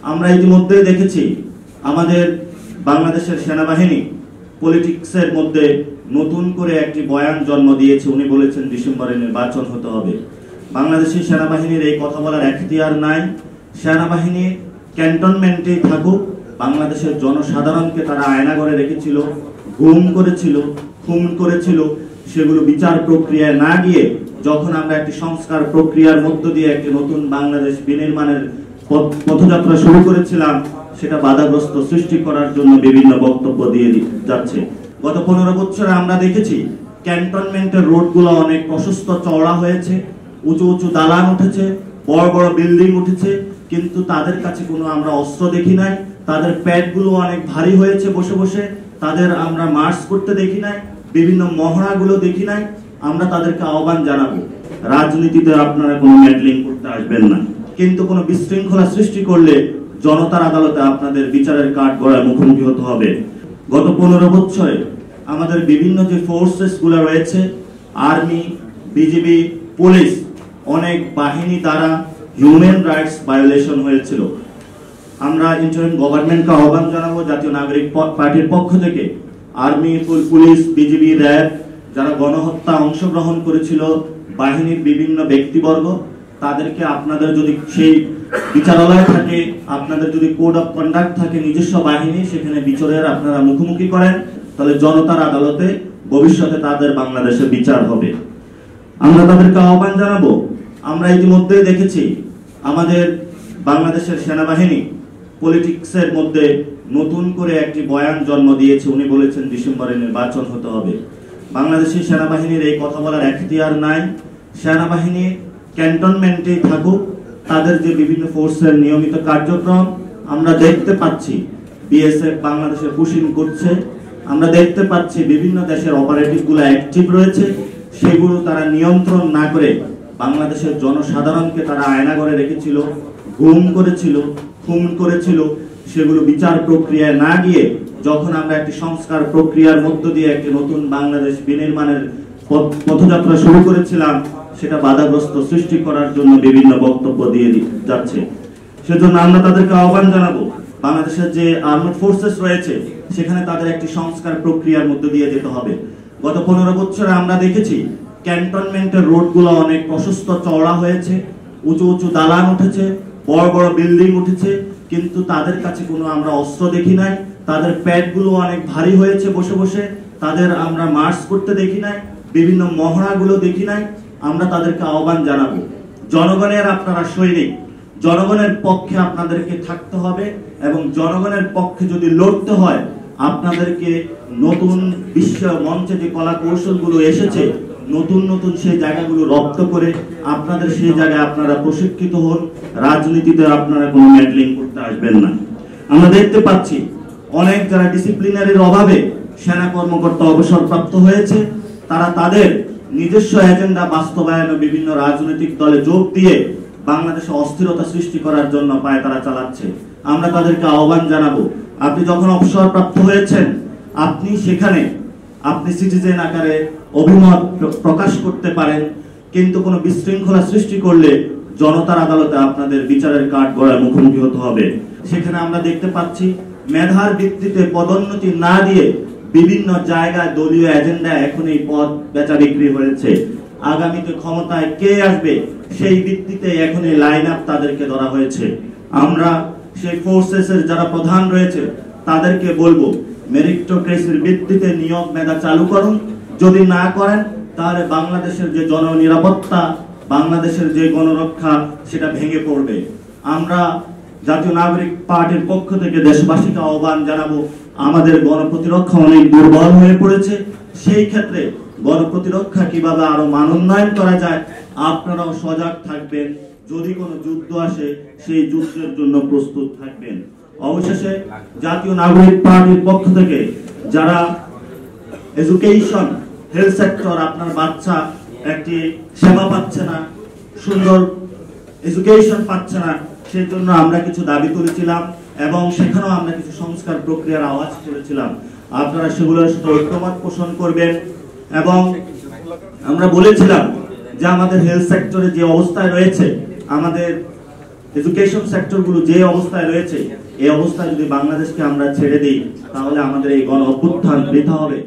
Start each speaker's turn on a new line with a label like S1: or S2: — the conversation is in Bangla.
S1: আমরা ইতিমধ্যে দেখেছি আমাদের বাংলাদেশের সেনাবাহিনী পলিটিক্সের মধ্যে নতুন করে একটি বয়ান জন্ম দিয়েছে। উনি বলেছেন ডিসেম্বরে নির্বাচন হতে হবে। বাংলাদেশের সেনাবাহিনীর এই কথা বলার এখতিয়ার নাই। সেনাবাহিনী ক্যান্টনমেন্টে থাকুক, বাংলাদেশের জনসাধারণকে তারা আয়নাঘরে রেখেছিল, গুম করেছিল, খুন করেছিল, সেগুলো বিচার প্রক্রিয়ায় না গিয়ে যখন আমরা একটি সংস্কার প্রক্রিয়ার মধ্য দিয়ে একটি নতুন বাংলাদেশ বিনির্মাণের পথযাত্রা শুরু করেছিলাম, সেটা বাধাগ্রস্ত সৃষ্টি করার জন্য বিভিন্ন বক্তব্য দিয়ে যাচ্ছে। গত 15 বছরে আমরা দেখেছি ক্যান্টনমেন্টের রোডগুলো অনেক প্রশস্ত চওড়া হয়েছে, উঁচু উঁচু দালান উঠেছে, বড় বড় বিল্ডিং উঠেছে, কিন্তু তাদের কাছে কোনো আমরা অস্ত্র দেখি নাই। তাদের প্যাডগুলো অনেক ভারী হয়েছে বসে বসে, তাদের আমরা মার্চ করতে দেখি নাই, বিভিন্ন মহড়াগুলো দেখি নাই। আমরা তাদেরকে আহ্বান জানাবো, রাজনীতিতে আপনারা কোনো মেডলিং করতে আসবেন না, কিন্তু কোনো বিশৃঙ্খলা সৃষ্টি করলে জনতার আদালতে আপনাদের বিচারের কাঠগড়ায় মুখোমুখি হতে হবে। গত 15 বছরে আমাদের বিভিন্ন যে ফোর্সেস গুলো রয়েছে, আর্মি, বিজিবি, পুলিশ, অনেক বাহিনী দ্বারা হিউম্যান রাইটস ভায়োলেশন হয়েছিল। আমরা ইন্টারিম গভর্নমেন্টকে আহ্বান জানাবো, জাতীয় নাগরিক পার্টির পক্ষ থেকে আর্মি, পুলিশ, বিজিবি, র্যাব যারা গণহত্যা অংশগ্রহণ করেছিল, বাহিনীর বিভিন্ন ব্যক্তিবর্গ, তাদেরকে আপনাদের যদি সেই বিচারালয় থাকে, আপনাদের যদি কোড অফ কন্ডাক্ট থাকে, নিজস্ব বাহিনী, সেখানে বিচারের আপনারা মুখোমুখি করেন, তাহলে জনতার আদালতে ভবিষ্যতে তাদের বাংলাদেশে বিচার হবে। আমরা তাদেরকে আহ্বান জানাবো। আমরা ইতিমধ্যে দেখেছি আমাদের বাংলাদেশের সেনাবাহিনী পলিটিক্সের মধ্যে নতুন করে একটি বয়ান জন্ম দিয়েছে। উনি বলেছেন ডিসেম্বরে নির্বাচন হতে হবে। বাংলাদেশের সেনাবাহিনীর এই কথা বলার এখতিয়ার নাই। সেনাবাহিনী ক্যান্টনমেন্টে থাকুক, তাদের যে বিভিন্ন ফোর্সের নিয়মিত কার্যক্রম আমরা দেখতে পাচ্ছি। বিএসএফ বাংলাদেশে পুশিং করছে, আমরা দেখতে পাচ্ছি বিভিন্ন দেশের অপারেটিভ গুলো অ্যাক্টিভ রয়েছে, সেগুলো তারা নিয়ন্ত্রণ না করে বাংলাদেশের জনসাধারণকে তারা আয়নাঘরে রেখেছিল, গুম করেছিল, খুন করেছিল, সেগুলো বিচার প্রক্রিয়ায় না গিয়ে যখন আমরা একটি সংস্কার প্রক্রিয়ার মধ্য দিয়ে একটি নতুন বাংলাদেশ বিনির্মাণের পথযাত্রা শুরু করেছিলাম, সেটা বাধাগ্রস্ত সৃষ্টি করার জন্য বিভিন্ন বক্তব্য দিয়ে যাচ্ছে। সেজন্য আমরা তাদেরকে আহ্বান জানাবো, বাংলাদেশের যে আর্মড ফোর্সেস রয়েছে সেখানে তাদের একটি সংস্কার প্রক্রিয়ার মধ্য দিয়ে যেতে হবে। গত 15 বছরে আমরা দেখেছি ক্যান্টনমেন্টের রোডগুলো অনেক প্রশস্ত চওড়া হয়েছে, উঁচু উঁচু দালান উঠেছে, বড় বড় বিল্ডিং উঠেছে, কিন্তু তাদের কাছে কোনো আমরা অস্ত্র দেখি নাই। তাদের প্যাডগুলো অনেক ভারী হয়েছে বসে বসে, তাদের আমরা মার্চ করতে দেখি নাই, বিভিন্ন মহড়াগুলো দেখি নাই। আমরা তাদেরকে আহ্বান জানাবো, জনগণের আপনারা সৈনিক, জনগণের পক্ষে আপনাদেরকে থাকতে হবে, এবং জনগণের পক্ষে যদি লড়তে হয় আপনাদেরকে নতুন বিশ্ব মঞ্চে যে কলা কৌশলগুলো এসেছে, নতুন নতুন সেই জায়গাগুলো রপ্ত করে আপনাদের সেই জায়গায় আপনারা প্রশিক্ষিত হন। রাজনীতিতে আপনারা কোনো মেডলিং করতে আসবেন না। আমরা দেখতে পাচ্ছি অনেক যারা ডিসিপ্লিনারির অভাবে সেনা কর্মকর্তা অবসরপ্রাপ্ত হয়েছে, তারা তাদের নিজস্ব এজেন্ডা বাস্তবায়নে বিভিন্ন রাজনৈতিক দলে যোগ দিয়ে বাংলাদেশে অস্থিরতা সৃষ্টি করার জন্য পায়তারা চালাচ্ছে। আমরা তাদেরকে আহ্বান জানাবো, আপনি যখন অবসরপ্রাপ্ত হয়েছেন আপনি সেখানে আপনি সিটিজেন আকারে অভিমত প্রকাশ করতে পারেন, কিন্তু কোনো বিশৃঙ্খলা সৃষ্টি করলে জনতার আদালতে আপনাদের বিচারের কাঠগড়ায় মুখোমুখি হতে হবে। সেখানে আমরা দেখতে পাচ্ছি মেধার ভিত্তিতে পদোন্নতি না দিয়ে বিভিন্ন জায়গায় দলীয় এজেন্ডা এখন এই পদ বেচা বিক্রি হয়েছে। আগামীতে ক্ষমতায় কে আসবে সেই ভিত্তিতে এখন এই লাইন আপ তাদেরকে ধরা হয়েছে। আমরা সেই ফোর্সেসের যারা প্রধান রয়েছে তাদেরকে বলবো, মেরিটোক্রেসির ভিত্তিতে নিয়োগ মেধা চালু করুন। যদি না করেন তাহলে বাংলাদেশের যে জননিরাপত্তা, বাংলাদেশের যে গণরক্ষা, সেটা ভেঙে পড়বে। আমরা জাতীয় নাগরিক পার্টির পক্ষ থেকে দেশবাসীকে আহ্বান জানাবো, আমাদের গণপ্রতিরক্ষা অনেক দুর্বল হয়ে পড়েছে। সেই ক্ষেত্রে গণপ্রতিরক্ষা কিভাবে আরো মানোন্নয়ন করা যায় আপনারাও সজাগ থাকবেন। যদি কোনো যুদ্ধ আসে সেই যুদ্ধের জন্য প্রস্তুত থাকবেন। অবশেষে জাতীয় নাগরিক পার্টির পক্ষ থেকে যারা এডুকেশন, হেলথ সেক্টর, আপনার বাচ্চা একটি সেবা পাচ্ছে না, সুন্দর এডুকেশন পাচ্ছে না, সেই জন্য আমরা কিছু দাবি তুলেছিলাম এবং সেখানেও আমরা কিছু সংস্কার প্রক্রিয়ার আওয়াজ তুলেছিলাম। আপনারা সেগুলোর সাথে ঐক্যমত পোষণ করবেন। এবং আমরা বলেছিলাম যে আমাদের হেলথ সেক্টরে যে অবস্থায় রয়েছে, আমাদের এডুকেশন সেক্টরগুলো যে অবস্থায় রয়েছে, এই অবস্থায় যদি বাংলাদেশকে আমরা ছেড়ে দিই তাহলে আমাদের এই গণ অভ্যুত্থান বৃথা হবে।